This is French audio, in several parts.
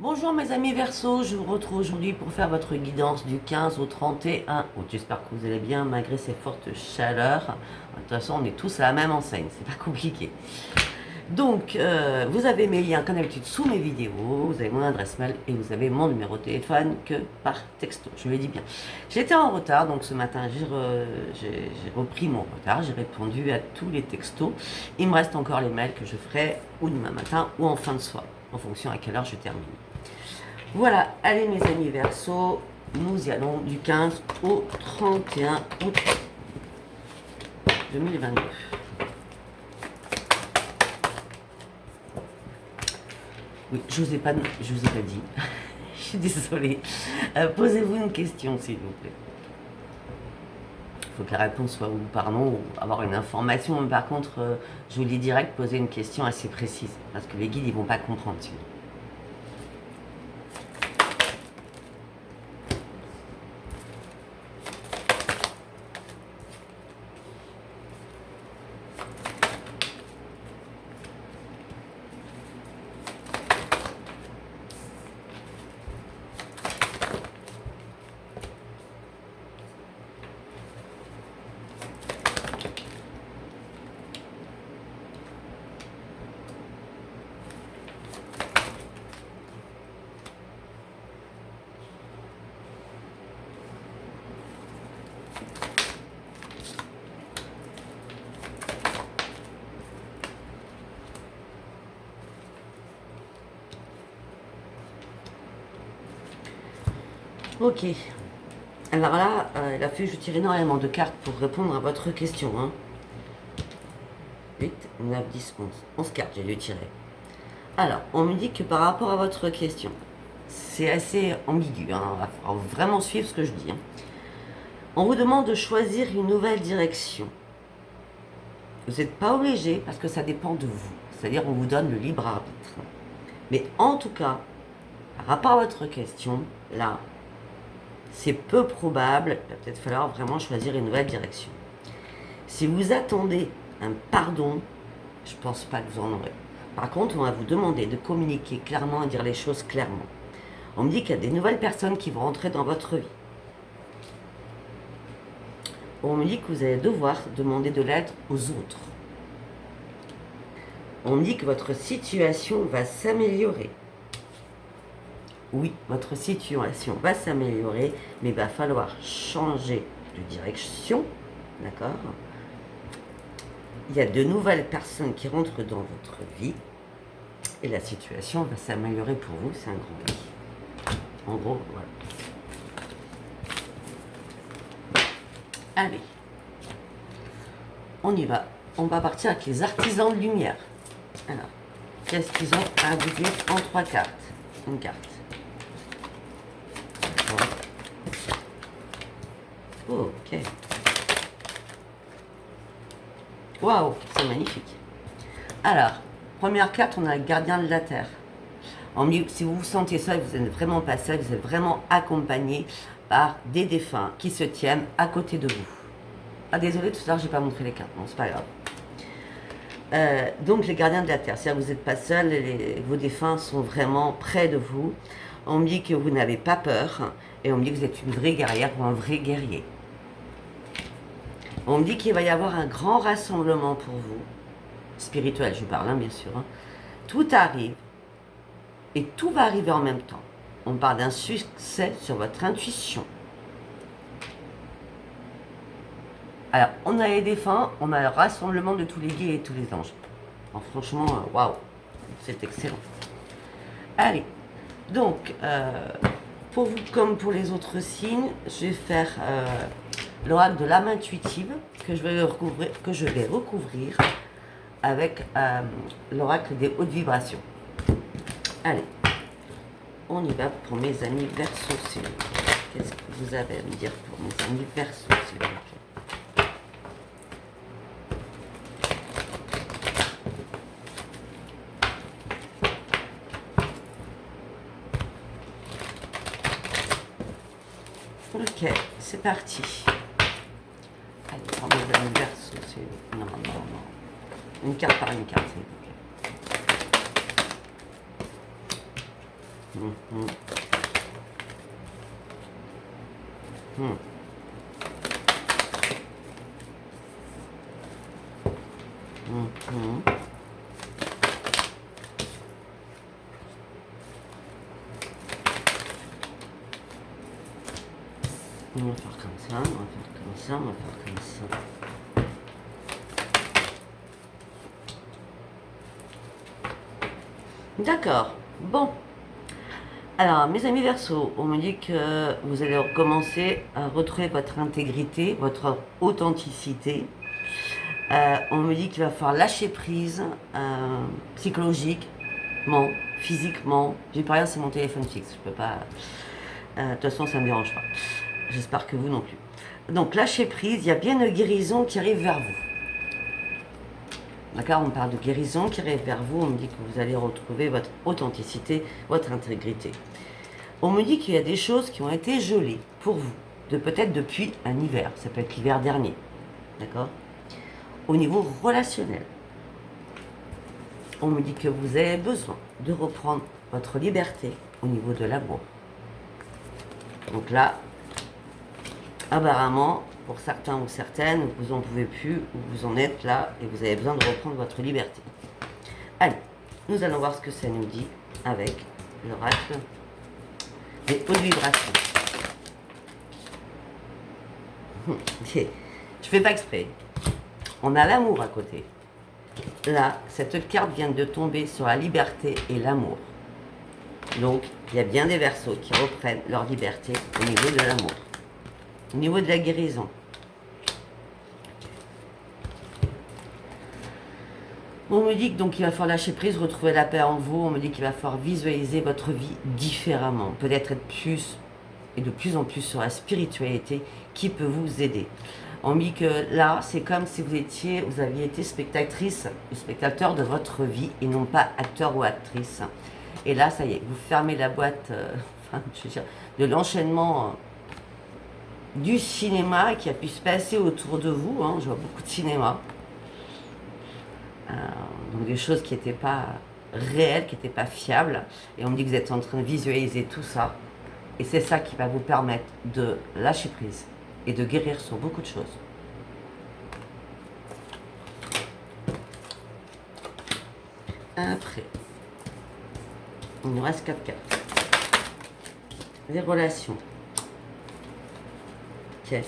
Bonjour mes amis Verseau, je vous retrouve aujourd'hui pour faire votre guidance du 15 au 31 août. J'espère que vous allez bien malgré ces fortes chaleurs. De toute façon, on est tous à la même enseigne, c'est pas compliqué. Donc, vous avez mes liens comme d'habitude sous mes vidéos, vous avez mon adresse mail et vous avez mon numéro de téléphone que par texto, je le dis bien. J'étais en retard, donc ce matin j'ai repris mon retard, j'ai répondu à tous les textos. Il me reste encore les mails que je ferai ou demain matin ou en fin de soirée, en fonction à quelle heure je termine. Voilà, allez mes amis Verseau, nous y allons du 15 au 31 août 2022. Oui, je vous ai pas dit. Je suis désolée. Posez-vous une question, s'il vous plaît. Il faut que la réponse soit oui ou par non, ou avoir une information. Mais par contre, je vous dis direct, posez une question assez précise. Parce que les guides, ils vont pas comprendre sinon. Ok. Alors là, il a fallu que je tire énormément de cartes pour répondre à votre question. Hein. 8, 9, 10, 11. 11 cartes, j'ai dû tirer. Alors, on me dit que par rapport à votre question, c'est assez ambigu. Hein. Il va falloir vraiment suivre ce que je dis. Hein. On vous demande de choisir une nouvelle direction. Vous n'êtes pas obligé parce que ça dépend de vous. C'est-à-dire, on vous donne le libre arbitre. Mais en tout cas, par rapport à votre question, là, c'est peu probable, il va peut-être falloir vraiment choisir une nouvelle direction. Si vous attendez un pardon, je ne pense pas que vous en aurez. Par contre, on va vous demander de communiquer clairement et dire les choses clairement. On me dit qu'il y a des nouvelles personnes qui vont rentrer dans votre vie. On me dit que vous allez devoir demander de l'aide aux autres. On me dit que votre situation va s'améliorer. Oui, votre situation va s'améliorer, mais il va falloir changer de direction, d'accord? Il y a de nouvelles personnes qui rentrent dans votre vie, et la situation va s'améliorer pour vous, c'est un grand oui. En gros, voilà. Allez, on y va. On va partir avec les artisans de lumière. Alors, qu'est-ce qu'ils ont à vous dire en 3 cartes? Une carte. Ok. Waouh, c'est magnifique. Alors, première carte, on a le gardien de la terre. On me dit que si vous vous sentez seul, vous n'êtes vraiment pas seul, vous êtes vraiment accompagné par des défunts qui se tiennent à côté de vous. Ah désolé, tout à l'heure, j'ai pas montré les cartes, non, c'est pas grave. Donc les gardiens de la terre, c'est-à-dire que vous n'êtes pas seul, vos défunts sont vraiment près de vous. On me dit que vous n'avez pas peur, et on me dit que vous êtes une vraie guerrière ou un vrai guerrier. On me dit qu'il va y avoir un grand rassemblement pour vous, spirituel je parle, hein, bien sûr. Hein. Tout arrive, et tout va arriver en même temps. On parle d'un succès sur votre intuition. Alors, on a les défunts, on a le rassemblement de tous les guides et tous les anges. Alors, franchement, waouh, c'est excellent. Allez, donc, pour vous comme pour les autres signes, je vais faire l'oracle de l'âme intuitive que je vais recouvrir avec l'oracle des hautes vibrations. Allez, on y va pour mes amis Verseau, s'il vous plaît. Qu'est-ce que vous avez à me dire pour mes amis Verseau, s'il vous plaît? Ok, c'est parti. Allez, prends mes amis Verseau, s'il vous plaît. Non, non, non. Une carte par une carte, s'il vous plaît. Mhm. Mhm. Mhm. On va faire comme ça, on va faire comme ça, on va faire comme ça. D'accord. Bon. Alors, mes amis Verseau, on me dit que vous allez recommencer à retrouver votre intégrité, votre authenticité. On me dit qu'il va falloir lâcher prise psychologiquement, physiquement. J'ai pas rien, c'est mon téléphone fixe. Je peux pas. De toute façon, ça ne me dérange pas. J'espère que vous non plus. Donc, lâcher prise, il y a bien une guérison qui arrive vers vous. D'accord, on parle de guérison qui arrive vers vous. On me dit que vous allez retrouver votre authenticité, votre intégrité. On me dit qu'il y a des choses qui ont été gelées pour vous, peut-être depuis un hiver. Ça peut être l'hiver dernier. D'accord? Au niveau relationnel, on me dit que vous avez besoin de reprendre votre liberté au niveau de l'amour. Donc là, apparemment, pour certains ou certaines, vous n'en pouvez plus, ou vous en êtes là, et vous avez besoin de reprendre votre liberté. Allez, nous allons voir ce que ça nous dit avec l'oracle des hautes vibrations. Je fais pas exprès. On a l'amour à côté. Là, cette carte vient de tomber sur la liberté et l'amour. Donc, il y a bien des Verseaux qui reprennent leur liberté au niveau de l'amour. Au niveau de la guérison. On me dit que donc il va falloir lâcher prise, retrouver la paix en vous. On me dit qu'il va falloir visualiser votre vie différemment. Peut-être être plus et de plus en plus sur la spiritualité qui peut vous aider. On me dit que là, c'est comme si vous aviez été spectatrice ou spectateur de votre vie et non pas acteur ou actrice. Et là, ça y est, vous fermez la boîte je veux dire, de l'enchaînement du cinéma qui a pu se passer autour de vous. Je vois beaucoup de cinéma. Donc des choses qui n'étaient pas réelles, qui n'étaient pas fiables. Et on me dit que vous êtes en train de visualiser tout ça. Et c'est ça qui va vous permettre de lâcher prise et de guérir sur beaucoup de choses. Après, il nous reste 4 cartes. Les relations. Ok.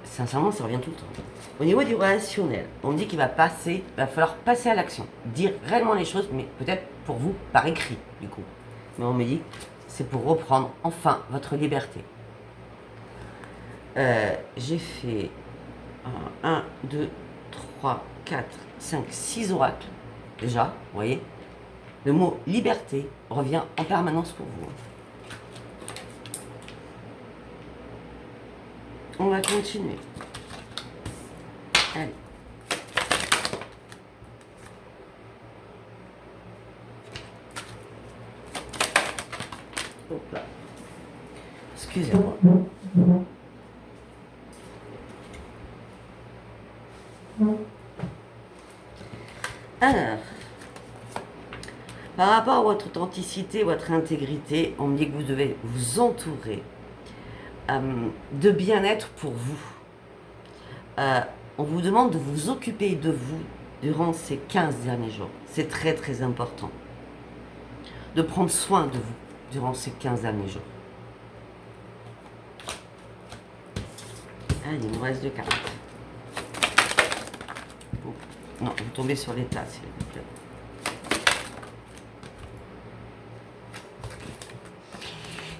Sincèrement, ça revient tout le temps. Au niveau du relationnel, on me dit qu'il va falloir passer à l'action. Dire réellement les choses, mais peut-être pour vous, par écrit, du coup. Mais on me dit que c'est pour reprendre enfin votre liberté. J'ai fait 1, 2, 3, 4, 5, 6 oracles. Déjà, vous voyez. Le mot liberté revient en permanence pour vous. On va continuer. Allez. Hop là. Excusez-moi. Alors, par rapport à votre authenticité, votre intégrité, on me dit que vous devez vous entourer de bien-être pour vous. On vous demande de vous occuper de vous durant ces 15 derniers jours. C'est très très important. De prendre soin de vous durant ces 15 derniers jours. Allez, il nous reste 2 cartes. Oh, non, vous tombez sur l'état, s'il vous plaît.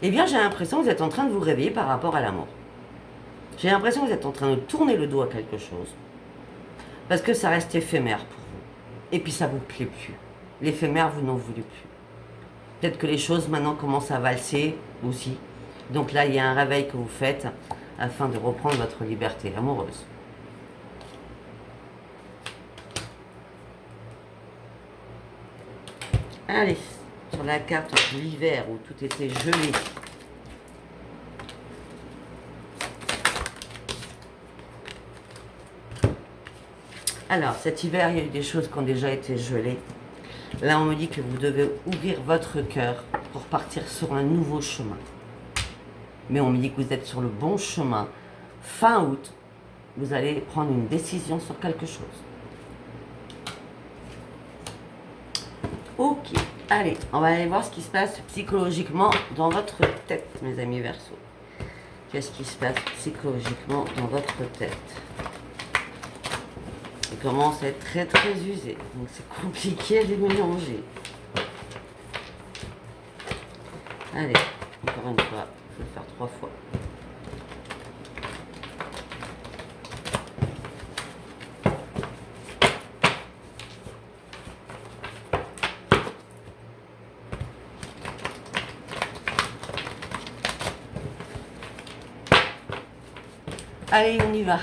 Eh bien, j'ai l'impression que vous êtes en train de vous réveiller par rapport à l'amour. J'ai l'impression que vous êtes en train de tourner le dos à quelque chose. Parce que ça reste éphémère pour vous. Et puis ça ne vous plaît plus. L'éphémère, vous n'en voulez plus. Peut-être que les choses maintenant commencent à valser aussi. Donc là, il y a un réveil que vous faites afin de reprendre votre liberté amoureuse. Allez, sur la carte de l'hiver où tout était gelé. Alors, cet hiver, il y a eu des choses qui ont déjà été gelées. Là, on me dit que vous devez ouvrir votre cœur pour partir sur un nouveau chemin. Mais on me dit que vous êtes sur le bon chemin. Fin août, vous allez prendre une décision sur quelque chose. Ok, allez, on va aller voir ce qui se passe psychologiquement dans votre tête, mes amis Verseaux. Qu'est-ce qui se passe psychologiquement dans votre tête? Il commence à être très très usé, donc c'est compliqué à les mélanger. Allez, encore une fois, il faut le faire 3 fois. Allez, on y va.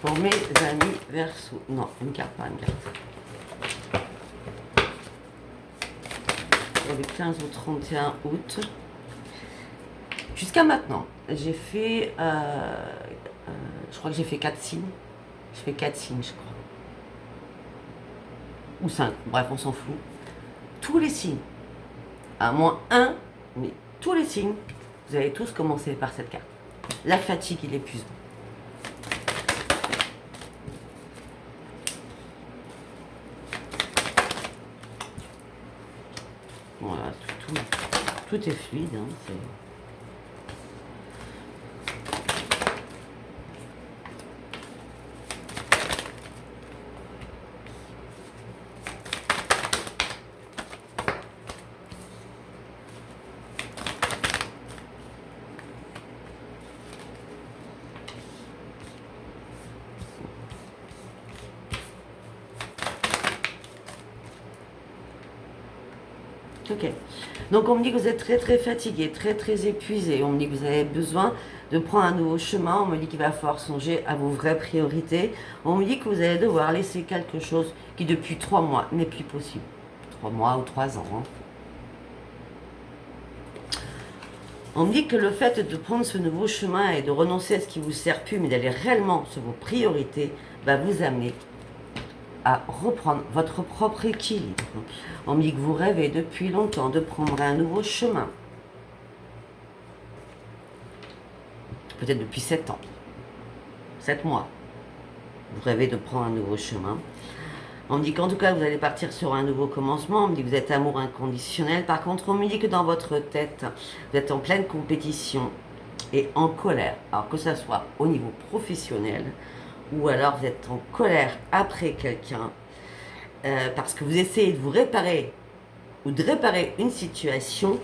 Pour mes amis Verseaux. Non, une carte, pas une carte. Pour le 15 au 31 août. Jusqu'à maintenant, j'ai fait... je crois que j'ai fait 4 signes. Je fais 4 signes, je crois. Ou 5, bref, on s'en fout. Tous les signes, à moins un, mais tous les signes, vous allez tous commencer par cette carte. La fatigue et l'épuisement. Voilà, tout est fluide. Hein, ok. Donc on me dit que vous êtes très très fatigué, très très épuisé. On me dit que vous avez besoin de prendre un nouveau chemin. On me dit qu'il va falloir songer à vos vraies priorités. On me dit que vous allez devoir laisser quelque chose qui depuis 3 mois n'est plus possible. 3 mois ou 3 ans. Hein. On me dit que le fait de prendre ce nouveau chemin et de renoncer à ce qui vous sert plus, mais d'aller réellement sur vos priorités, va vous amener à reprendre votre propre équilibre. On me dit que vous rêvez depuis longtemps de prendre un nouveau chemin. Peut-être depuis 7 ans. 7 mois. Vous rêvez de prendre un nouveau chemin. On me dit qu'en tout cas, vous allez partir sur un nouveau commencement. On me dit que vous êtes amour inconditionnel. Par contre, on me dit que dans votre tête, vous êtes en pleine compétition et en colère. Alors que ça soit au niveau professionnel ou alors vous êtes en colère après quelqu'un parce que vous essayez de vous réparer ou de réparer une situation.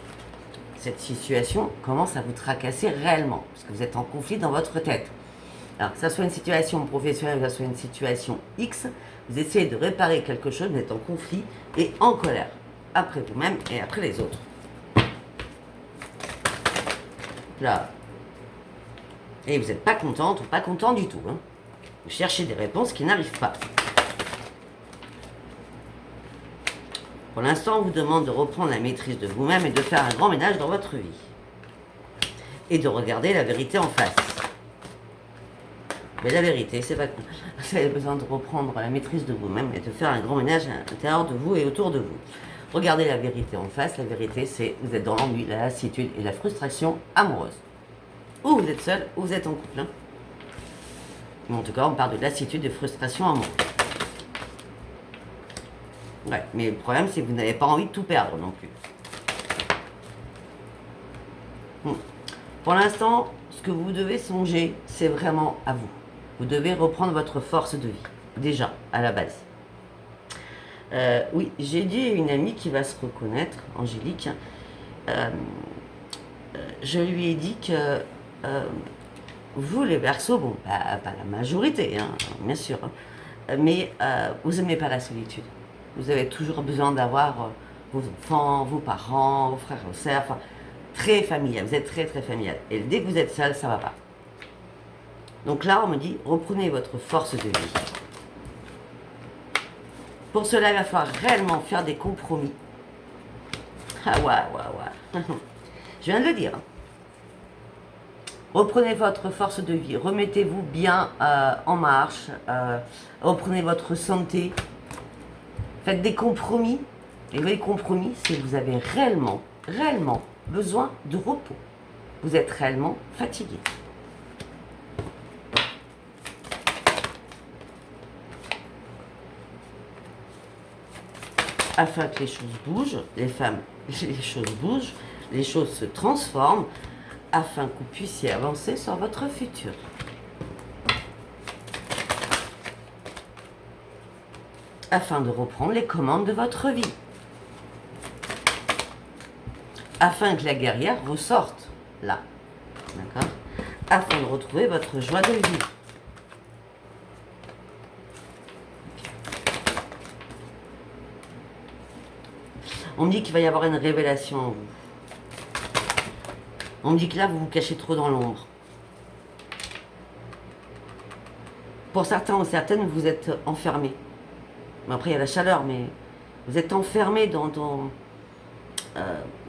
Cette situation commence à vous tracasser réellement parce que vous êtes en conflit dans votre tête. Alors que ça soit une situation professionnelle ou que ça soit une situation X, vous essayez de réparer quelque chose, vous êtes en conflit et en colère. Après vous-même et après les autres. Là. Et vous n'êtes pas contente ou pas content du tout. Hein. Vous cherchez des réponses qui n'arrivent pas. Pour l'instant, on vous demande de reprendre la maîtrise de vous-même et de faire un grand ménage dans votre vie. Et de regarder la vérité en face. Mais la vérité, c'est pas cool. Vous avez besoin de reprendre la maîtrise de vous-même et de faire un grand ménage à l'intérieur de vous et autour de vous. Regardez la vérité en face. La vérité, c'est vous êtes dans l'ennui, la lassitude et la frustration amoureuse. Ou vous êtes seul, ou vous êtes en couple. Hein. Mais en tout cas, on parle de lassitude et de frustration amoureuse. Ouais, mais le problème, c'est que vous n'avez pas envie de tout perdre non plus. Pour l'instant, ce que vous devez songer, c'est vraiment à vous. Vous devez reprendre votre force de vie, déjà, à la base. Oui, j'ai dit à une amie qui va se reconnaître, Angélique, je lui ai dit que vous, les Verseaux, bon, pas la majorité, hein, bien sûr, hein, mais vous n'aimez pas la solitude. Vous avez toujours besoin d'avoir vos enfants, vos parents, vos frères, vos sœurs, enfin, très familial, vous êtes très très familial. Et dès que vous êtes seul, ça ne va pas. Donc là, on me dit, reprenez votre force de vie. Pour cela, il va falloir réellement faire des compromis. Ah ouais. Je viens de le dire. Reprenez votre force de vie, remettez-vous bien en marche, reprenez votre santé. Faites des compromis. Et les compromis, c'est que vous avez réellement, réellement besoin de repos. Vous êtes réellement fatigué. Afin que les choses bougent, les femmes, les choses bougent, les choses se transforment, afin que vous puissiez avancer sur votre futur. Afin de reprendre les commandes de votre vie. Afin que la guerrière ressorte là. D'accord? Afin de retrouver votre joie de vivre. On me dit qu'il va y avoir une révélation en vous. On me dit que là, vous vous cachez trop dans l'ombre. Pour certains ou certaines, vous êtes enfermés. Après, il y a la chaleur, mais vous êtes enfermés dans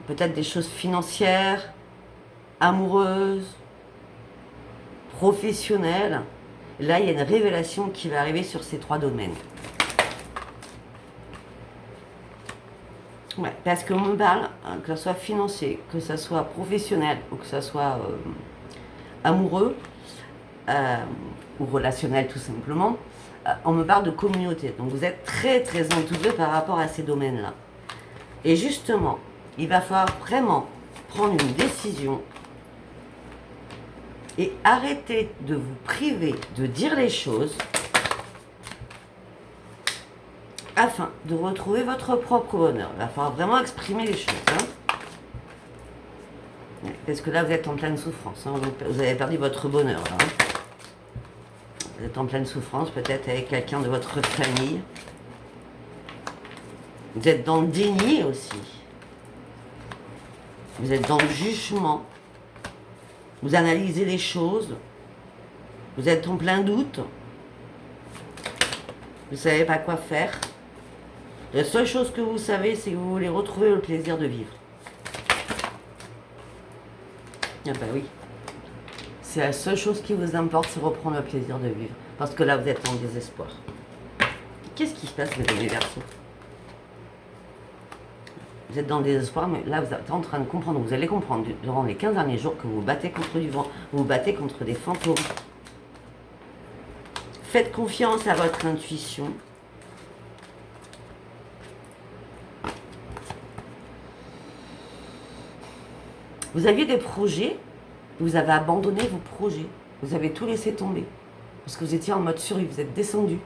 peut-être des choses financières, amoureuses, professionnelles. Là, il y a une révélation qui va arriver sur ces 3 domaines. Ouais, parce qu'on me parle, que ce soit financier, que ce soit professionnel, ou que ce soit amoureux, ou relationnel tout simplement, on me parle de communauté. Donc vous êtes très très entouré par rapport à ces domaines-là. Et justement, il va falloir vraiment prendre une décision et arrêter de vous priver de dire les choses afin de retrouver votre propre bonheur. Il va falloir vraiment exprimer les choses. Parce que là, vous êtes en pleine souffrance. Vous avez perdu votre bonheur. Là, Vous êtes en pleine souffrance, peut-être avec quelqu'un de votre famille. Vous êtes dans le déni aussi. Vous êtes dans le jugement. Vous analysez les choses. Vous êtes en plein doute. Vous ne savez pas quoi faire. La seule chose que vous savez, c'est que vous voulez retrouver le plaisir de vivre. Ah bah oui. C'est la seule chose qui vous importe, c'est reprendre le plaisir de vivre. Parce que là, vous êtes en désespoir. Qu'est-ce qui se passe, les Verseaux? Vous êtes dans le désespoir, mais là, vous êtes en train de comprendre. Vous allez comprendre durant les 15 derniers jours que vous vous battez contre du vent. Vous vous battez contre des fantômes. Faites confiance à votre intuition. Vous aviez des projets, vous avez abandonné vos projets. Vous avez tout laissé tomber. Parce que vous étiez en mode survie, vous êtes descendu.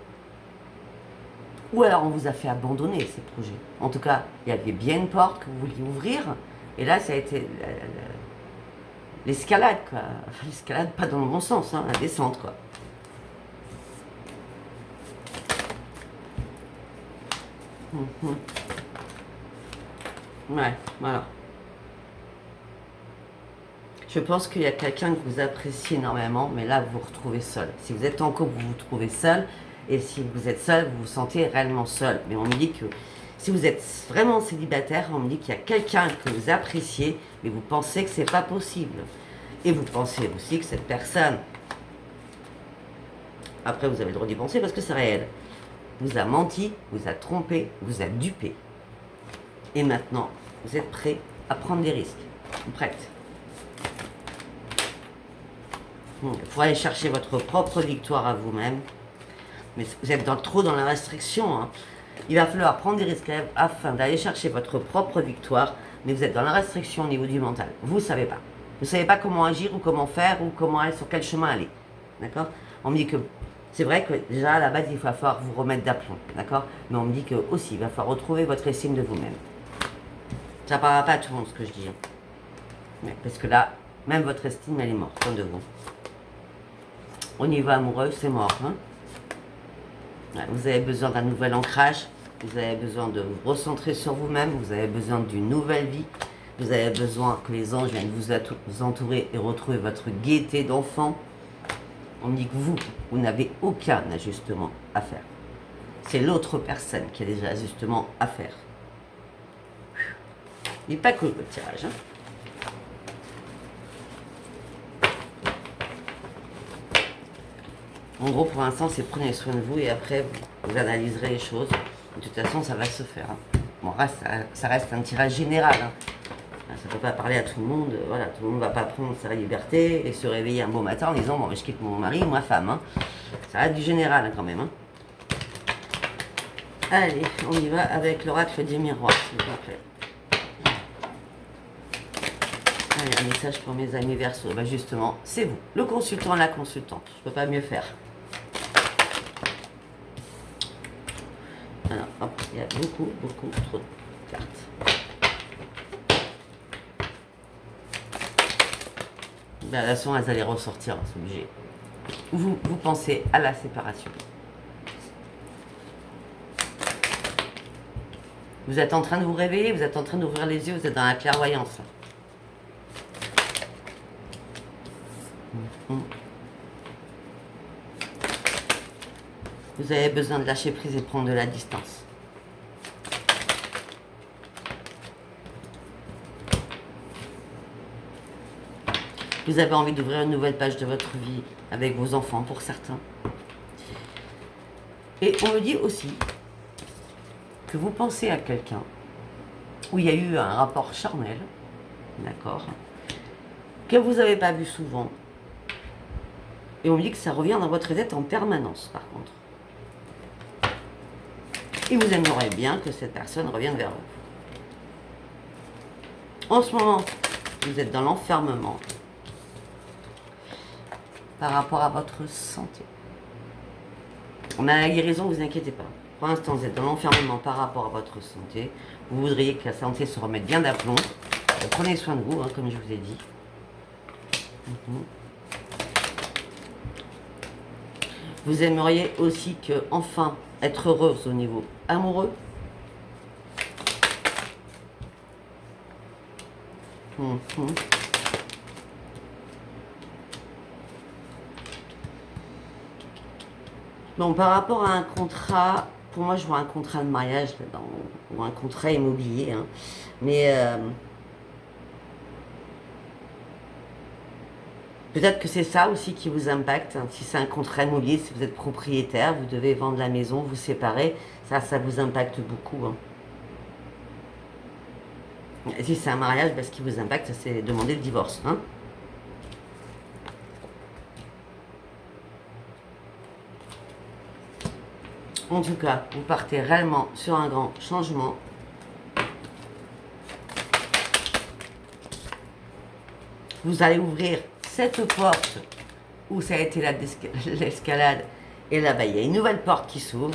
Ou alors on vous a fait abandonner ces projets. En tout cas, il y avait bien une porte que vous vouliez ouvrir. Et là, ça a été l'escalade, quoi. Enfin, l'escalade, pas dans le bon sens, la descente, quoi. Ouais, voilà. Je pense qu'il y a quelqu'un que vous appréciez énormément, mais là, vous vous retrouvez seul. Si vous êtes en couple, vous vous trouvez seul. Et si vous êtes seul, vous vous sentez réellement seul. Mais on me dit que si vous êtes vraiment célibataire, on me dit qu'il y a quelqu'un que vous appréciez, mais vous pensez que c'est pas possible. Et vous pensez aussi que cette personne, après vous avez le droit d'y penser parce que c'est réel, vous a menti, vous a trompé, vous a dupé. Et maintenant, vous êtes prêt à prendre des risques. Prête. Pour aller chercher votre propre victoire à vous-même. Mais vous êtes trop dans la restriction. Il va falloir prendre des risques afin d'aller chercher votre propre victoire. Mais vous êtes dans la restriction au niveau du mental. Vous ne savez pas. Vous ne savez pas comment agir ou comment faire ou comment aller, sur quel chemin aller. D'accord? On me dit que c'est vrai que déjà à la base, il va falloir vous remettre d'aplomb. D'accord? Mais on me dit que aussi, il va falloir retrouver votre estime de vous-même. Ça ne parlera pas à tout le monde ce que je dis. Parce que là, même votre estime, elle est morte, de vous. Au niveau amoureux, c'est mort. Vous avez besoin d'un nouvel ancrage. Vous avez besoin de vous recentrer sur vous-même. Vous avez besoin d'une nouvelle vie. Vous avez besoin que les anges viennent vous entourer et retrouver votre gaieté d'enfant. On me dit que vous n'avez aucun ajustement à faire. C'est l'autre personne qui a des ajustements à faire. Il n'est pas cool votre tirage. En gros, pour l'instant, c'est prenez soin de vous et après, vous analyserez les choses. De toute façon, ça va se faire. Hein. Bon, ça reste un tirage général. Hein. Ça ne peut pas parler à tout le monde. Voilà, tout le monde ne va pas prendre sa liberté et se réveiller un beau matin en disant bon, je quitte mon mari ou ma femme. Hein. Ça reste du général hein, quand même. Hein. Allez, on y va avec l'oracle des miroirs, s'il vous plaît. Allez, un message pour mes amis Verseau. Ben justement, c'est vous, le consultant, la consultante. Je ne peux pas mieux faire. Alors, hop, il y a beaucoup trop de cartes. Ben, de toute façon, elles allaient ressortir, c'est obligé. Vous pensez à la séparation. Vous êtes en train de vous réveiller, vous êtes en train d'ouvrir les yeux, vous êtes dans la clairvoyance. Vous avez besoin de lâcher prise et de prendre de la distance. Vous avez envie d'ouvrir une nouvelle page de votre vie avec vos enfants pour certains. Et on me dit aussi que vous pensez à quelqu'un où il y a eu un rapport charnel, d'accord, que vous n'avez pas vu souvent. Et on me dit que ça revient dans votre tête en permanence, par contre. Et vous aimeriez bien que cette personne revienne vers vous. En ce moment, vous êtes dans l'enfermement par rapport à votre santé. On a la guérison, ne vous inquiétez pas. Pour l'instant, vous êtes dans l'enfermement par rapport à votre santé. Vous voudriez que la santé se remette bien d'aplomb. Prenez soin de vous, hein, comme je vous ai dit. Vous aimeriez aussi que, enfin, être heureuse au niveau amoureux. Bon, par rapport à un contrat, pour moi, je vois un contrat de mariage là-dedans, ou un contrat immobilier, hein. Mais peut-être que c'est ça aussi qui vous impacte. Hein. Si c'est un contrat immobilier, si vous êtes propriétaire, vous devez vendre la maison, vous séparer, ça vous impacte beaucoup. Hein. Et si c'est un mariage, ce qui vous impacte, c'est demander le divorce. Hein. En tout cas, vous partez réellement sur un grand changement. Vous allez ouvrir cette porte où ça a été l'escalade. Et là-bas, il y a une nouvelle porte qui s'ouvre.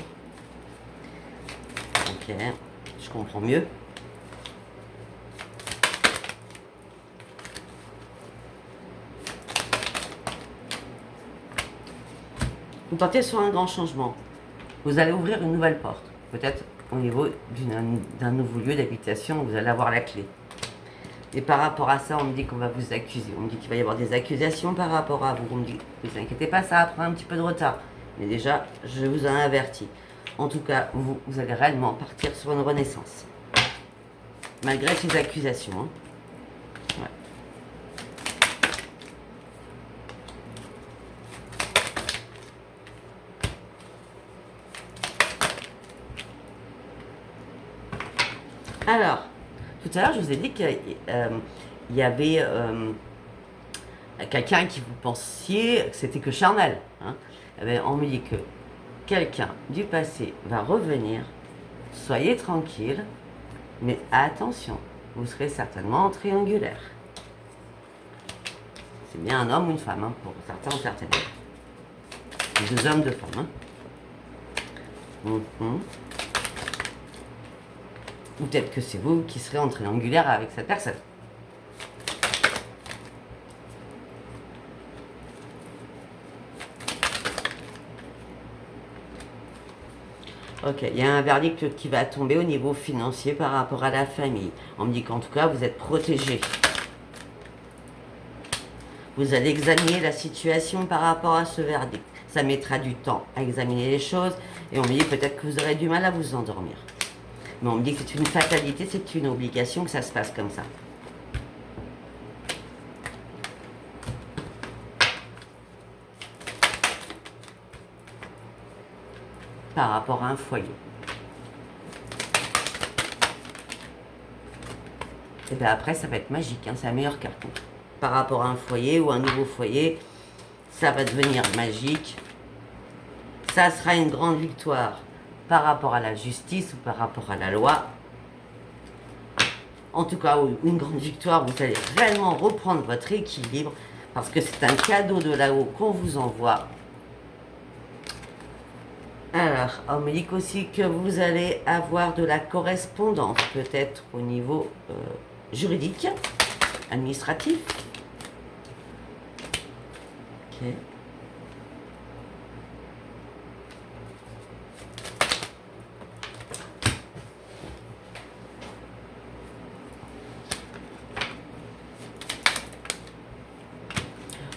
Ok, je comprends mieux. Vous partez sur un grand changement. Vous allez ouvrir une nouvelle porte. Peut-être au niveau d'un nouveau lieu d'habitation, vous allez avoir la clé. Et par rapport à ça, on me dit qu'on va vous accuser. On me dit qu'il va y avoir des accusations par rapport à vous. On me dit, ne vous inquiétez pas, ça va prendre un petit peu de retard. Mais déjà, je vous en ai averti. En tout cas, vous allez réellement partir sur une renaissance. Malgré ces accusations. Hein. Ouais. Alors, tout à l'heure, je vous ai dit qu'il y avait quelqu'un qui vous pensiez que c'était que charnel. Hein. On me dit que quelqu'un du passé va revenir. Soyez tranquille, mais attention, vous serez certainement en triangulaire. C'est bien un homme ou une femme, hein, pour certains ou certaines. Deux hommes, deux femmes. Hein. Ou peut-être que c'est vous qui serez en triangulaire avec cette personne. Ok, il y a un verdict qui va tomber au niveau financier par rapport à la famille. On me dit qu'en tout cas, vous êtes protégé. Vous allez examiner la situation par rapport à ce verdict. Ça mettra du temps à examiner les choses et on me dit peut-être que vous aurez du mal à vous endormir. Mais on me dit que c'est une fatalité, c'est une obligation que ça se passe comme ça. Par rapport à un foyer. et bien après ça va être magique, hein, c'est la meilleure carte. Par rapport à un foyer ou un nouveau foyer, ça va devenir magique. Ça sera une grande victoire par rapport à la justice ou par rapport à la loi. En tout cas, une grande victoire, vous allez réellement reprendre votre équilibre parce que c'est un cadeau de là-haut qu'on vous envoie. Alors, on me dit aussi que vous allez avoir de la correspondance, peut-être au niveau juridique, administratif. Ok.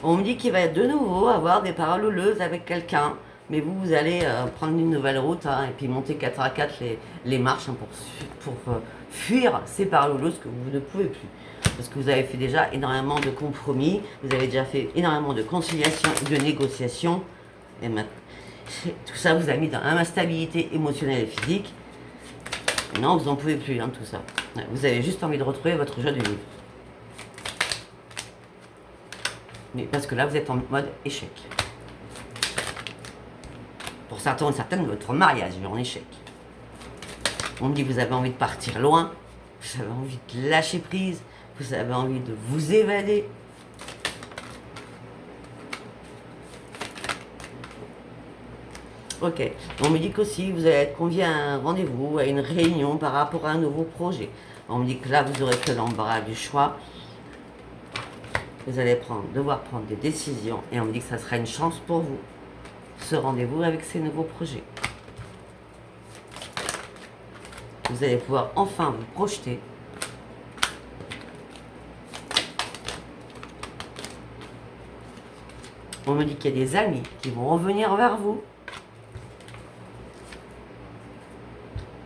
On me dit qu'il va de nouveau avoir des paroles houleuses avec quelqu'un. Mais vous allez prendre une nouvelle route hein, et puis monter 4 à 4 les marches hein, pour fuir ces paroles houleuses que vous ne pouvez plus. Parce que vous avez fait déjà énormément de compromis, vous avez déjà fait énormément de conciliation et de négociations. Et maintenant, tout ça vous a mis dans l'instabilité émotionnelle et physique. Non, vous n'en pouvez plus, hein, tout ça. Vous avez juste envie de retrouver votre joie de vivre. Mais parce que là, vous êtes en mode échec. Pour certains et certaines, votre mariage est en échec. On me dit que vous avez envie de partir loin, vous avez envie de lâcher prise, vous avez envie de vous évader. Ok, on me dit qu'aussi vous allez être convié à un rendez-vous, à une réunion par rapport à un nouveau projet. On me dit que là, vous aurez fait l'embarras du choix. Vous allez devoir prendre des décisions et on me dit que ça sera une chance pour vous, ce rendez-vous avec ces nouveaux projets. Vous allez pouvoir enfin vous projeter. On me dit qu'il y a des amis qui vont revenir vers vous.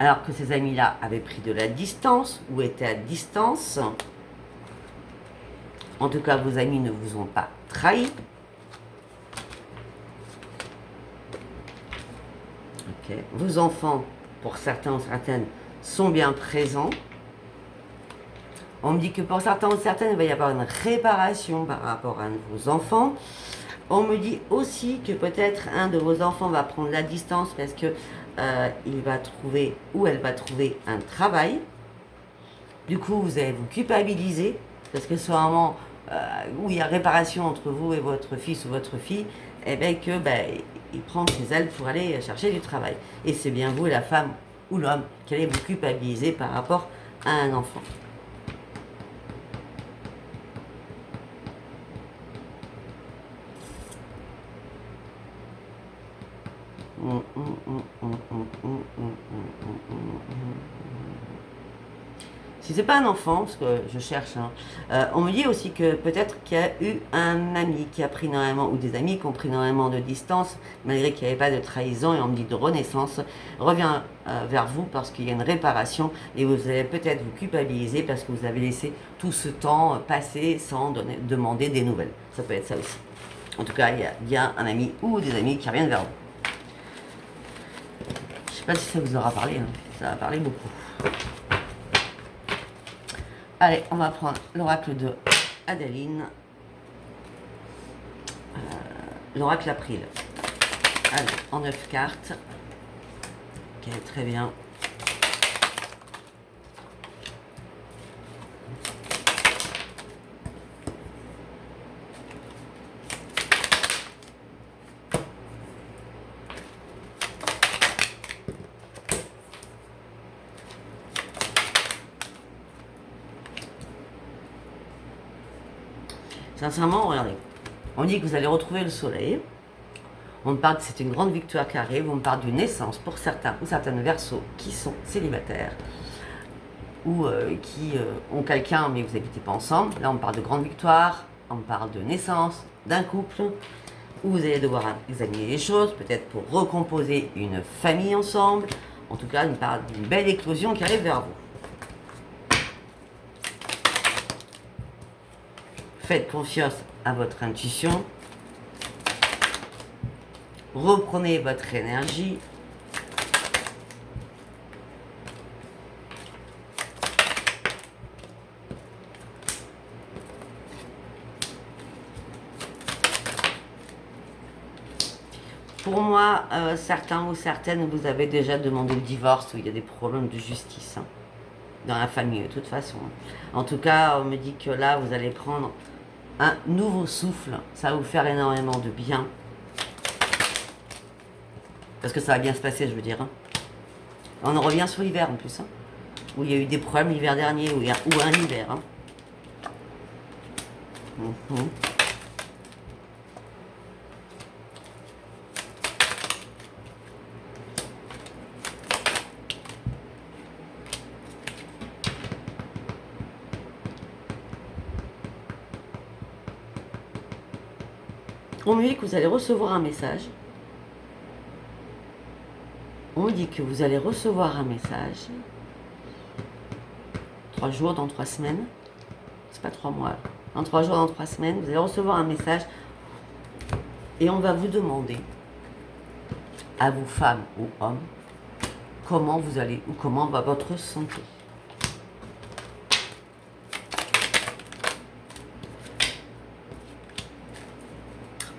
Alors que ces amis-là avaient pris de la distance ou étaient à distance. En tout cas, vos amis ne vous ont pas trahi. Okay. Vos enfants, pour certains ou certaines, sont bien présents. On me dit que pour certains ou certaines, il va y avoir une réparation par rapport à un de vos enfants. On me dit aussi que peut-être un de vos enfants va prendre la distance parce que il va trouver ou elle va trouver un travail. Du coup, vous allez vous culpabiliser parce que soit un moment où il y a réparation entre vous et votre fils ou votre fille, et bien que il prend ses ailes pour aller chercher du travail. Et c'est bien vous, la femme ou l'homme, qui allez vous culpabiliser par rapport à un enfant. Si c'est pas un enfant, parce que je cherche, hein, on me dit aussi que peut-être qu'il y a eu un ami qui a pris énormément, ou des amis qui ont pris énormément de distance, malgré qu'il n'y avait pas de trahison, et on me dit de renaissance, revient vers vous parce qu'il y a une réparation, et vous allez peut-être vous culpabiliser parce que vous avez laissé tout ce temps passer sans demander des nouvelles. Ça peut être ça aussi. En tout cas, il y a bien un ami ou des amis qui reviennent vers vous. Je ne sais pas si ça vous aura parlé, hein. Ça a parlé beaucoup. Allez, on va prendre l'oracle de Adeline. L'oracle April. Allez, en 9 cartes. Ok, très bien. Sincèrement, regardez, on dit que vous allez retrouver le soleil. On me parle que c'est une grande victoire qui arrive. On me parle d'une naissance pour certains ou certaines Verseaux qui sont célibataires ou qui ont quelqu'un mais vous n'habitez pas ensemble. Là, on me parle de grande victoire. On me parle de naissance d'un couple où vous allez devoir examiner les choses, peut-être pour recomposer une famille ensemble. En tout cas, on me parle d'une belle éclosion qui arrive vers vous. Faites confiance à votre intuition. Reprenez votre énergie. pour moi, certains ou certaines, vous avez déjà demandé le divorce ou il y a des problèmes de justice, hein, dans la famille, de toute façon. En tout cas, on me dit que là, vous allez prendre un nouveau souffle. Ça va vous faire énormément de bien. Parce que ça va bien se passer, je veux dire. Hein. On en revient sur l'hiver en plus. Hein, où il y a eu des problèmes l'hiver dernier, ou un hiver. Hein. On me dit que vous allez recevoir un message. On me dit que vous allez recevoir un message. 3 jours, dans 3 semaines. C'est pas 3 mois. Dans 3 jours, dans 3 semaines, vous allez recevoir un message. Et on va vous demander, à vous femmes ou hommes, comment vous allez ou comment va votre santé.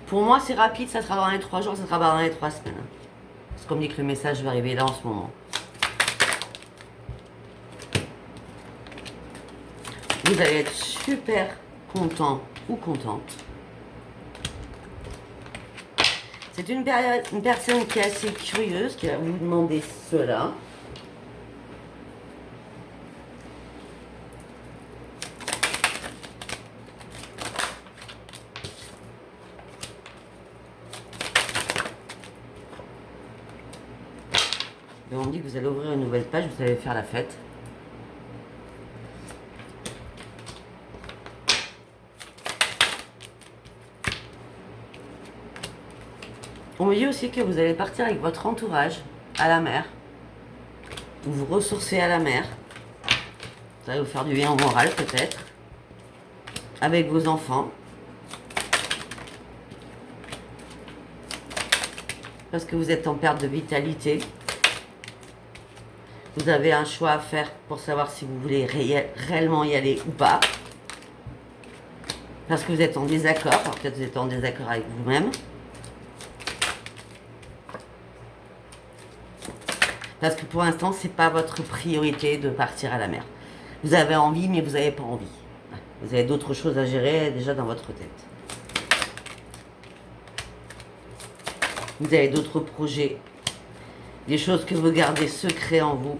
Pour moi, c'est rapide, ça sera dans les 3 jours, ça sera dans les 3 semaines. Parce qu'on me dit que le message va arriver là en ce moment. Vous allez être super content ou contente. C'est une personne qui est assez curieuse, qui va vous demander cela. Et on me dit que vous allez ouvrir une nouvelle page, vous allez faire la fête. On me dit aussi que vous allez partir avec votre entourage à la mer. Vous vous ressourcer à la mer. Ça va vous faire du bien au moral peut-être. Avec vos enfants. Parce que vous êtes en perte de vitalité. Vous avez un choix à faire pour savoir si vous voulez réellement y aller ou pas. Parce que vous êtes en désaccord. Peut-être que vous êtes en désaccord avec vous-même. Parce que pour l'instant, ce n'est pas votre priorité de partir à la mer. Vous avez envie, mais vous n'avez pas envie. Vous avez d'autres choses à gérer déjà dans votre tête. Vous avez d'autres projets. Des choses que vous gardez secrets en vous.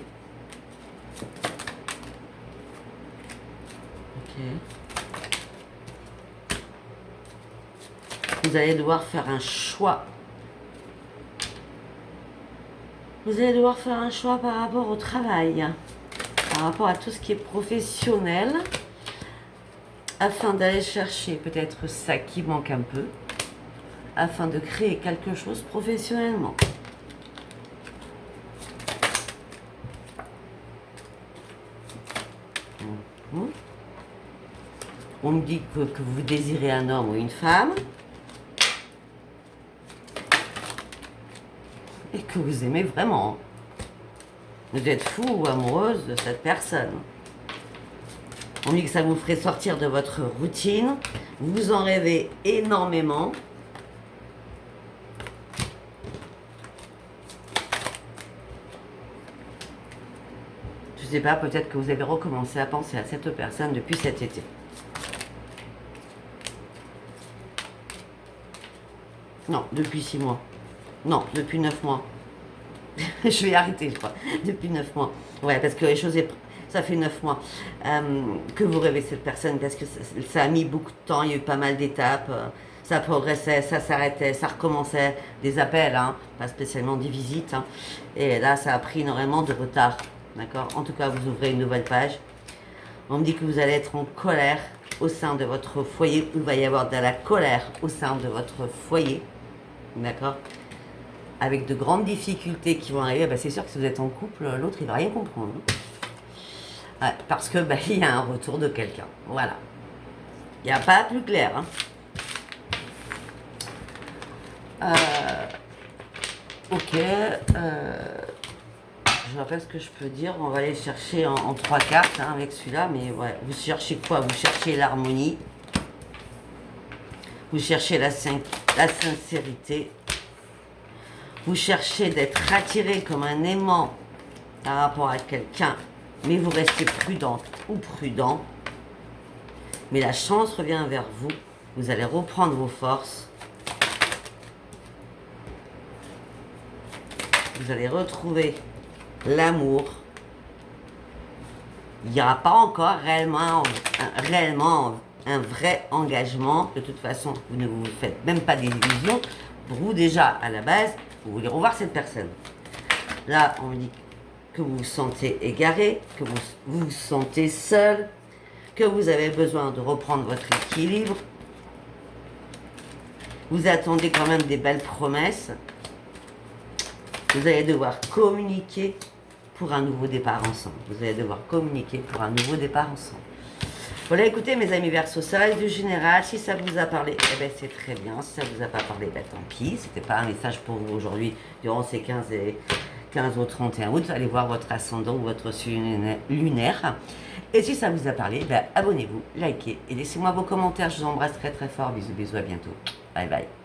Ok. Vous allez devoir faire un choix. Vous allez devoir faire un choix par rapport au travail, par rapport à tout ce qui est professionnel, afin d'aller chercher peut-être ça qui manque un peu, afin de créer quelque chose professionnellement. On me dit que vous désirez un homme ou une femme. Et que vous aimez vraiment. Vous êtes fou ou amoureuse de cette personne. On dit que ça vous ferait sortir de votre routine. Vous en rêvez énormément. Je ne sais pas, peut-être que vous avez recommencé à penser à cette personne depuis cet été. Non, depuis 6 mois. Non, depuis 9 mois. Je vais arrêter, je crois. Depuis 9 mois. Ouais, parce que les choses, ça fait 9 mois que vous rêvez cette personne, parce que ça a mis beaucoup de temps, il y a eu pas mal d'étapes. Ça progressait, ça s'arrêtait, ça recommençait. Des appels, hein, pas spécialement des visites. Hein. Et là, ça a pris énormément de retard. D'accord? En tout cas, vous ouvrez une nouvelle page. On me dit que vous allez être en colère au sein de votre foyer. Il va y avoir de la colère au sein de votre foyer. D'accord? Avec de grandes difficultés qui vont arriver. C'est sûr que si vous êtes en couple, l'autre, il ne va rien comprendre. Ouais, parce que il y a un retour de quelqu'un. Voilà. Il n'y a pas plus clair. Hein. Ok. Je rappelle ce que je peux dire. On va aller chercher en 3 cartes hein, avec celui-là. Mais ouais, vous cherchez quoi? Vous cherchez l'harmonie. Vous cherchez la sincérité. Vous cherchez d'être attiré comme un aimant par rapport à quelqu'un, mais vous restez prudente ou prudent. Mais la chance revient vers vous. Vous allez reprendre vos forces. Vous allez retrouver l'amour. Il n'y aura pas encore réellement un vrai engagement. De toute façon, vous ne vous faites même pas d'illusions. Vous, déjà, à la base, vous voulez revoir cette personne. Là, on me dit que vous vous sentez égaré, que vous vous sentez seul, que vous avez besoin de reprendre votre équilibre. Vous attendez quand même des belles promesses. Vous allez devoir communiquer pour un nouveau départ ensemble. Vous allez devoir communiquer pour un nouveau départ ensemble. Voilà, écoutez mes amis Verseaux, ça reste du général. Si ça vous a parlé, eh ben c'est très bien. Si ça vous a pas parlé, ben tant pis. C'était pas un message pour vous aujourd'hui durant ces 15 au 31 août. Allez voir votre ascendant ou votre signe lunaire. Et si ça vous a parlé, ben abonnez-vous, likez et laissez-moi vos commentaires. Je vous embrasse très très fort. Bisous, bisous, à bientôt. Bye bye.